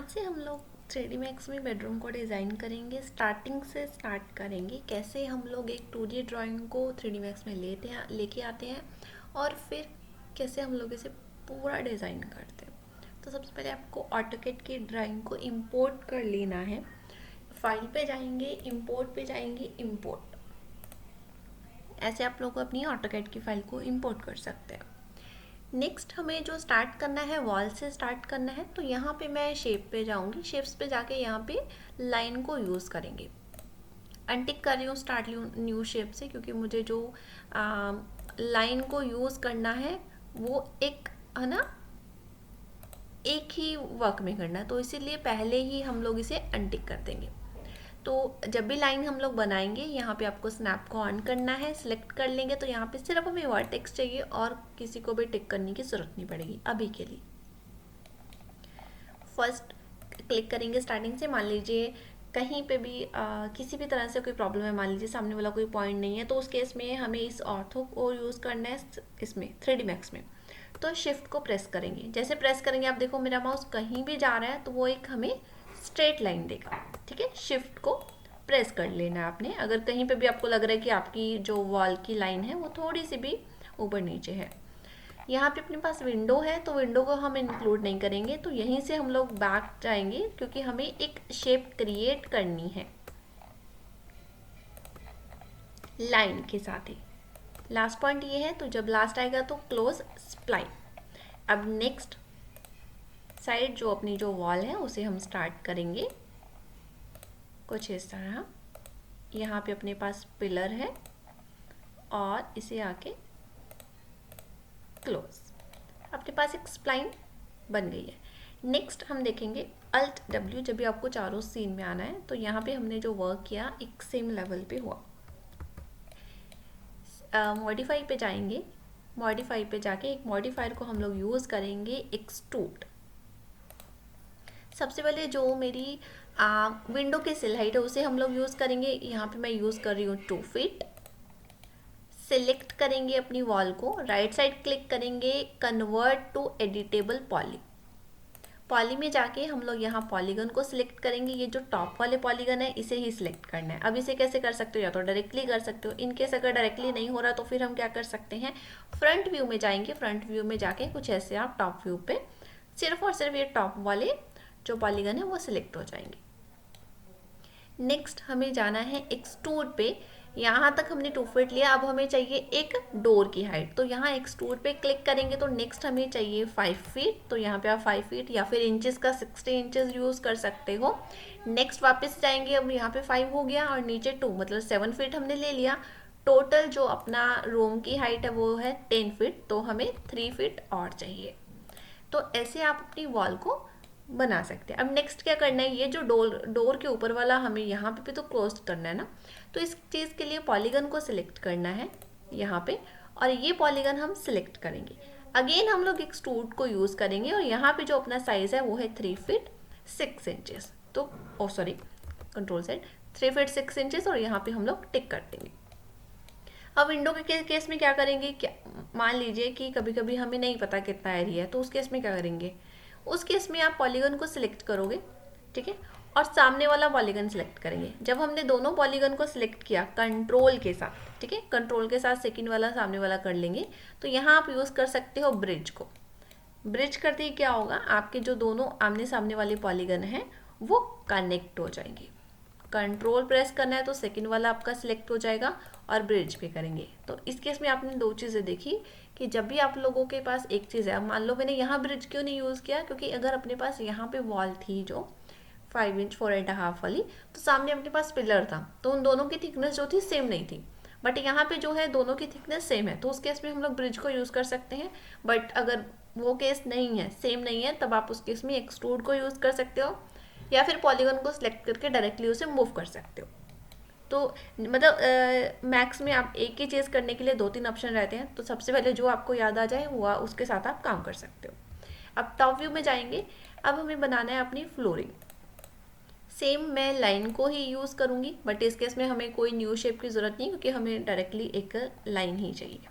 से हम लोग 3D मैक्स में बेडरूम को डिज़ाइन करेंगे। स्टार्टिंग से स्टार्ट करेंगे कैसे हम लोग एक 2D ड्राइंग को 3D मैक्स में लेके आते हैं और फिर कैसे हम लोग इसे पूरा डिज़ाइन करते हैं। तो सबसे पहले आपको ऑटोकैड की ड्राइंग को इंपोर्ट कर लेना है। फाइल पे जाएंगे, इंपोर्ट पे जाएंगे, इंपोर्ट। ऐसे आप लोग अपनी ऑटोकैड की फाइल को इंपोर्ट कर सकते हैं। नेक्स्ट हमें जो स्टार्ट करना है वॉल से स्टार्ट करना है, तो यहाँ पे मैं शेप पे जाऊँगी। शेप्स पे जाके यहाँ पे लाइन को यूज़ करेंगे। अनटिक कर रही हूँ स्टार्ट न्यू शेप से, क्योंकि मुझे जो लाइन को यूज़ करना है वो एक है ना, एक ही वर्क में करना है, तो इसीलिए पहले ही हम लोग इसे अनटिक कर देंगे। तो जब भी लाइन हम लोग बनाएंगे यहाँ पे आपको स्नैप को ऑन करना है, सिलेक्ट कर लेंगे तो यहाँ पे सिर्फ हमें वर्टेक्स चाहिए और किसी को भी टिक करने की ज़रूरत नहीं पड़ेगी अभी के लिए। फर्स्ट क्लिक करेंगे स्टार्टिंग से। मान लीजिए कहीं पे भी किसी भी तरह से कोई प्रॉब्लम है, मान लीजिए सामने वाला कोई पॉइंट नहीं है, तो उस केस में हमें इस ऑर्थो को यूज़ करना है इसमें 3D मैक्स में। तो शिफ्ट को प्रेस करेंगे। जैसे प्रेस करेंगे आप देखो मेरा माउस कहीं भी जा रहा है तो वो एक हमें स्ट्रेट लाइन देगा। ठीक है, शिफ्ट को प्रेस कर लेना है आपने। अगर कहीं पे भी आपको लग रहा है कि आपकी जो वॉल की लाइन है वो थोड़ी सी भी ऊपर नीचे है। यहाँ पे अपने पास विंडो है तो विंडो को हम इंक्लूड नहीं करेंगे, तो यहीं से हम लोग बैक जाएंगे क्योंकि हमें एक शेप क्रिएट करनी है लाइन के साथ ही। लास्ट पॉइंट ये है, तो जब लास्ट आएगा तो क्लोज स्प्लाइन। अब नेक्स्ट साइड जो अपनी जो वॉल है उसे हम स्टार्ट करेंगे कुछ इस तरह। यहाँ पे अपने पास पिलर है और इसे आके क्लोज। अपने पास एक स्प्लाइन बन गई है। नेक्स्ट हम देखेंगे अल्ट डब्ल्यू। जब भी आपको चारों सीन में आना है तो यहाँ पे हमने जो वर्क किया एक सेम लेवल पे हुआ। मॉडिफाई पे जाएंगे। मॉडिफाई पे जाके एक मॉडिफायर को हम लोग यूज़ करेंगे, एक्सट्रूड। सबसे पहले जो मेरी विंडो की सिल हाइट है उसे हम लोग यूज़ करेंगे। यहाँ पे मैं यूज़ कर रही हूँ 2 फीट। सिलेक्ट करेंगे अपनी वॉल को, राइट साइड क्लिक करेंगे, convert to editable poly. Poly में जाके हम लोग यहाँ पॉलीगन को सिलेक्ट करेंगे। ये जो टॉप वाले पॉलीगन है इसे ही सिलेक्ट करना है। अब इसे कैसे कर सकते हो, या तो डायरेक्टली कर सकते हो। इनकेस अगर डायरेक्टली नहीं हो रहा तो फिर हम क्या कर सकते हैं, फ्रंट व्यू में जाएंगे। फ्रंट व्यू में जाके कुछ ऐसे आप टॉप व्यू पे सिर्फ और सिर्फ ये टॉप वाले जो पॉलीगन है वो सिलेक्ट हो जाएंगे। नेक्स्ट हमें जाना है एक्सट्रूड पे। यहाँ तक हमने 2 फीट लिया, अब हमें चाहिए एक डोर की हाइट। तो यहाँ एक्सट्रूड पे क्लिक करेंगे तो नेक्स्ट हमें चाहिए 5 फीट। तो यहाँ पे आप 5 फीट या फिर इंचेस का 60 इंचेस यूज़ कर सकते हो। नेक्स्ट वापस जाएंगे, अब यहाँ पे 5 हो गया और नीचे 2, मतलब 7 फीट हमने ले लिया। टोटल जो अपना रूम की हाइट है वो है 10 फीट, तो हमें 3 फीट और चाहिए। तो ऐसे आप अपनी वॉल को बना सकते हैं। अब नेक्स्ट क्या करना है, ये जो डोर के ऊपर वाला हमें यहाँ पे भी तो क्लोज करना है ना, तो इस चीज़ के लिए पॉलीगन को सिलेक्ट करना है यहाँ पे, और ये पॉलीगन हम सिलेक्ट करेंगे। अगेन हम लोग एक्सट्रूड को यूज़ करेंगे और यहाँ पे जो अपना साइज़ है वो है 3 फीट 6 इंचेस। तो sorry, control set 3 feet 6 inches, और यहाँ पे हम लोग टिक कर देंगे। अब विंडो के केस में क्या करेंगे, क्या मान लीजिए कि कभी कभी हमें नहीं पता कितना एरिया है, तो उस केस में क्या करेंगे, उस केस में आप पॉलीगन को सिलेक्ट करोगे, ठीक है, और सामने वाला पॉलीगन सिलेक्ट करेंगे। जब हमने दोनों पॉलीगन को सिलेक्ट किया कंट्रोल के साथ, ठीक है, कंट्रोल के साथ सेकंड वाला सामने वाला कर लेंगे, तो यहाँ आप यूज़ कर सकते हो ब्रिज को। ब्रिज करते ही क्या होगा, आपके जो दोनों आमने सामने वाले पॉलीगन हैं वो कनेक्ट हो जाएंगे। कंट्रोल प्रेस करना है तो सेकंड वाला आपका सिलेक्ट हो जाएगा और ब्रिज पे करेंगे। तो इस केस में आपने 2 चीज़ें देखी कि जब भी आप लोगों के पास एक चीज़ है, मान लो मैंने यहाँ ब्रिज क्यों नहीं यूज़ किया, क्योंकि अगर अपने पास यहाँ पे वॉल थी जो 5 इंच 4.5 वाली, तो सामने अपने पास पिलर था, तो उन दोनों की थिकनेस जो थी सेम नहीं थी। बट यहाँ पे जो है दोनों की थिकनेस सेम है, तो उस केस में हम लोग ब्रिज को यूज़ कर सकते हैं। बट अगर वो केस नहीं है, सेम नहीं है, तब आप उस केस में एक्सट्रूड को यूज़ कर सकते हो, या फिर पॉलीगन को सिलेक्ट करके डायरेक्टली उसे मूव कर सकते हो। तो मतलब मैक्स में आप एक ही चीज़ करने के लिए 2-3 ऑप्शन रहते हैं, तो सबसे पहले जो आपको याद आ जाए वो उसके साथ आप काम कर सकते हो। अब टॉप व्यू में जाएंगे। अब हमें बनाना है अपनी फ्लोरिंग। सेम मैं लाइन को ही यूज़ करूँगी, बट इस केस में हमें कोई न्यू शेप की ज़रूरत नहीं, क्योंकि हमें डायरेक्टली एक लाइन ही चाहिए।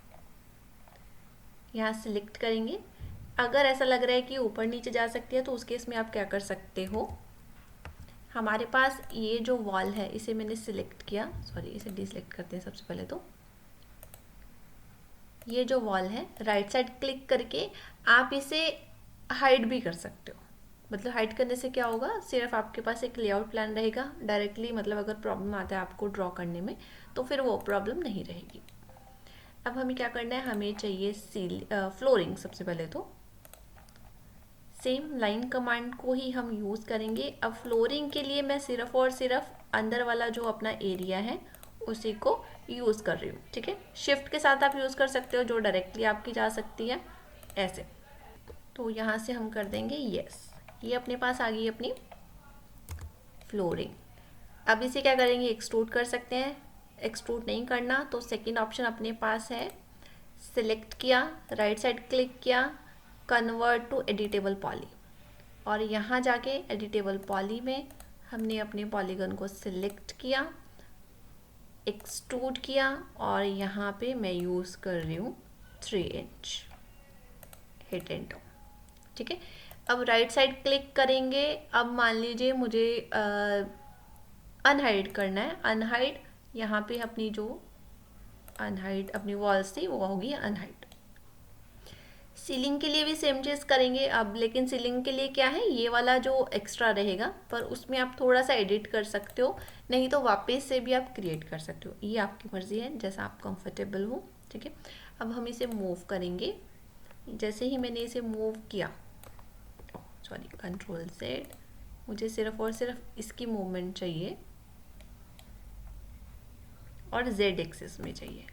यहाँ सिलेक्ट करेंगे, अगर ऐसा लग रहा है कि ऊपर नीचे जा सकती है तो उस केस में आप क्या कर सकते हो, हमारे पास ये जो वॉल है इसे मैंने सिलेक्ट किया, सॉरी इसे डिसेलेक्ट करते हैं सबसे पहले। तो ये जो वॉल है राइट साइड क्लिक करके आप इसे हाइड भी कर सकते हो। मतलब हाइड करने से क्या होगा, सिर्फ आपके पास एक लेआउट प्लान रहेगा डायरेक्टली, मतलब अगर प्रॉब्लम आता है आपको ड्रॉ करने में तो फिर वो प्रॉब्लम नहीं रहेगी। अब हमें क्या करना है, हमें चाहिए फ्लोरिंग। सबसे पहले तो सेम लाइन कमांड को ही हम यूज़ करेंगे। अब फ्लोरिंग के लिए मैं सिर्फ और सिर्फ अंदर वाला जो अपना एरिया है उसी को यूज़ कर रही हूँ, ठीक है। शिफ्ट के साथ आप यूज़ कर सकते हो, जो डायरेक्टली आपकी जा सकती है ऐसे। तो यहाँ से हम कर देंगे यस, ये अपने पास आ गई अपनी फ्लोरिंग। अब इसे क्या करेंगे, एक्सट्रूड कर सकते हैं। एक्सट्रूड नहीं करना तो सेकंड ऑप्शन अपने पास है, सिलेक्ट किया, राइट साइड क्लिक किया, कन्वर्ट टू एडिटेबल पॉली, और यहाँ जाके एडिटेबल पॉली में हमने अपने पॉलीगन को सिलेक्ट किया, एक्सट्रूड किया, और यहाँ पे मैं यूज़ कर रही हूँ 3 इंच, हिट एंटर, ठीक है। अब राइट साइड क्लिक करेंगे। अब मान लीजिए मुझे अनहाइड करना है, अनहाइड, यहाँ पे अपनी जो अनहाइड अपनी वॉल्स थी वो होगी अनहाइड। सीलिंग के लिए भी सेम चीज़ करेंगे अब, लेकिन सीलिंग के लिए क्या है, ये वाला जो एक्स्ट्रा रहेगा, पर उसमें आप थोड़ा सा एडिट कर सकते हो, नहीं तो वापस से भी आप क्रिएट कर सकते हो, ये आपकी मर्ज़ी है, जैसा आप कंफर्टेबल हो, ठीक है। अब हम इसे मूव करेंगे। जैसे ही मैंने इसे मूव किया, सॉरी कंट्रोल Z, मुझे सिर्फ और सिर्फ इसकी मूवमेंट चाहिए और Z एक्सिस में चाहिए।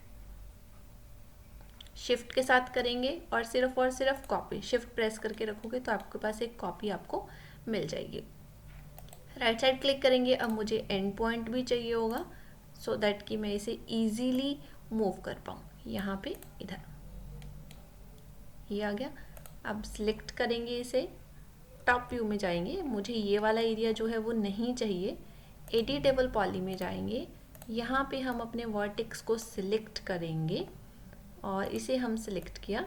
शिफ्ट के साथ करेंगे और सिर्फ कॉपी, शिफ्ट प्रेस करके रखोगे तो आपके पास एक कॉपी आपको मिल जाएगी। राइट साइड क्लिक करेंगे। अब मुझे एंड पॉइंट भी चाहिए होगा, सो दैट कि मैं इसे इजीली मूव कर पाऊँ। यहाँ पे इधर ये आ गया। अब सिलेक्ट करेंगे इसे, टॉप व्यू में जाएंगे, मुझे ये वाला एरिया जो है वो नहीं चाहिए, एडिटेबल पॉली में जाएंगे, यहाँ पे हम अपने वर्टेक्स को सिलेक्ट करेंगे और इसे हम सिलेक्ट किया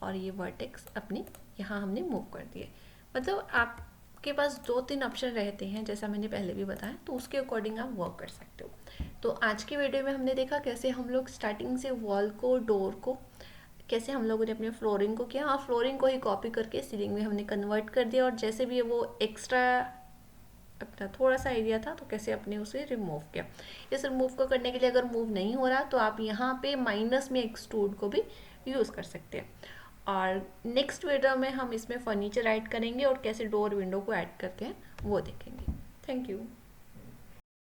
और ये वर्टेक्स अपने यहाँ हमने मूव कर दिए। मतलब आपके पास 2-3 ऑप्शन रहते हैं, जैसा मैंने पहले भी बताया, तो उसके अकॉर्डिंग आप वर्क कर सकते हो। तो आज की वीडियो में हमने देखा कैसे हम लोग स्टार्टिंग से वॉल को, डोर को, कैसे हम लोगों ने अपने फ्लोरिंग को किया और फ्लोरिंग को ही कॉपी करके सीलिंग में हमने कन्वर्ट कर दिया, और जैसे भी वो एक्स्ट्रा अपना थोड़ा सा एरिया था तो कैसे अपने उसे रिमूव किया। इस रिमूव को करने के लिए अगर मूव नहीं हो रहा तो आप यहाँ पे माइनस में एक्सट्रूड को भी यूज़ कर सकते हैं। और नेक्स्ट वीडियो में हम इसमें फर्नीचर ऐड करेंगे और कैसे डोर विंडो को ऐड करते हैं वो देखेंगे। Thank you.